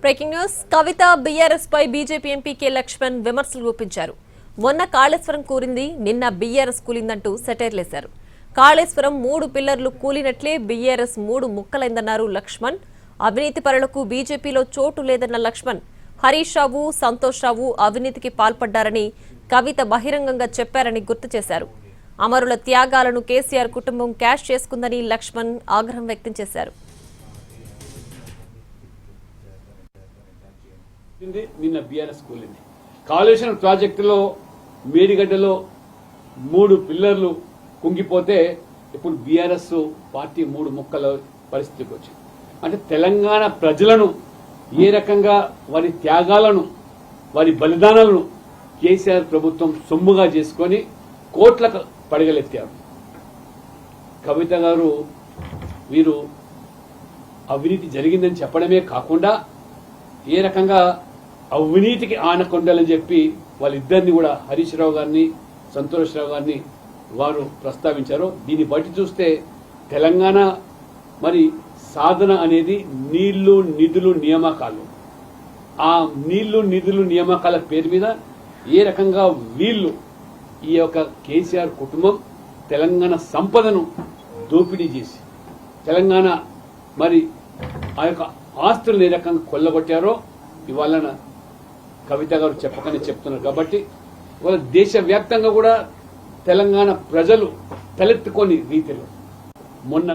Breaking news కవిత BRS పై BJP MP K Laxman విమర్శలు గుప్పించారు. మొన్న కాళేశ్వరం కూలింది, నిన్న బీఆర్ఎస్ కూలిందంటూ సెటైర్లేశారు. కాళేశ్వరం 3 పిల్లర్లు కూలినట్లే బీఆర్ఎస్ 3 ముక్కలైందన్నారు లక్ష్మణ్. అవినీతి పరులకు బీజేపీలో చోటు లేదన్న లక్ష్మణ్ హరీష్ రావు, సంతోష్ రావు అవినీతికి పాల్పడ్డారని కవిత బహిరంగంగా చెప్పారని గుర్తు చేశారు. అమరుల త్యాగాలను కేసీఆర్ కుటుంబం క్యాష్ చేసుకుందని లక్ష్మణ్ ఆగ్రహం వ్యక్తం చేశారు. నిన్న బీఆర్ఎస్ కూలింది. కాళేశ్వరం ప్రాజెక్టులో మేడిగడ్డలో 3 పిల్లర్లు కుంగిపోతే ఇప్పుడు బీఆర్ఎస్ పార్టీ 3 ముక్కల పరిస్థితికి వచ్చింది. అంటే తెలంగాణ ప్రజలను ఏ రకంగా వారి త్యాగాలను, వారి బలిదానాలను కేసీఆర్ ప్రభుత్వం సొమ్ముగా చేసుకొని కోట్లకు పడగలెత్తారు. కవిత గారు వీరు అవినీతి జరిగిందని చెప్పడమే కాకుండా ఏ రకంగా అవినీతికి ఆనకొండాలని చెప్పి వాళ్ళిద్దరిని కూడా హరీష్ రావు గారిని, సంతోష్ రావు గారిని వారు ప్రస్తావించారు. దీన్ని బట్టి చూస్తే తెలంగాణ మరి సాధన అనేది నీళ్లు, నిధులు, నియామకాలు. ఆ నీళ్లు, నిధులు, నియామకాల పేరు మీద ఏ రకంగా వీళ్ళు ఈ యొక్క కేసీఆర్ కుటుంబం తెలంగాణ సంపదను దోపిడీ చేసి తెలంగాణ మరి ఆ యొక్క ఆస్తులను ఏ రకంగా కొల్లగొట్టారో ఇవాళ కవిత గారు చెప్పకనే చెప్తున్నారు. కాబట్టి ఇవాళ దేశవ్యాప్తంగా కూడా తెలంగాణ ప్రజలు తలెత్తుకొని రీతిలో మొన్న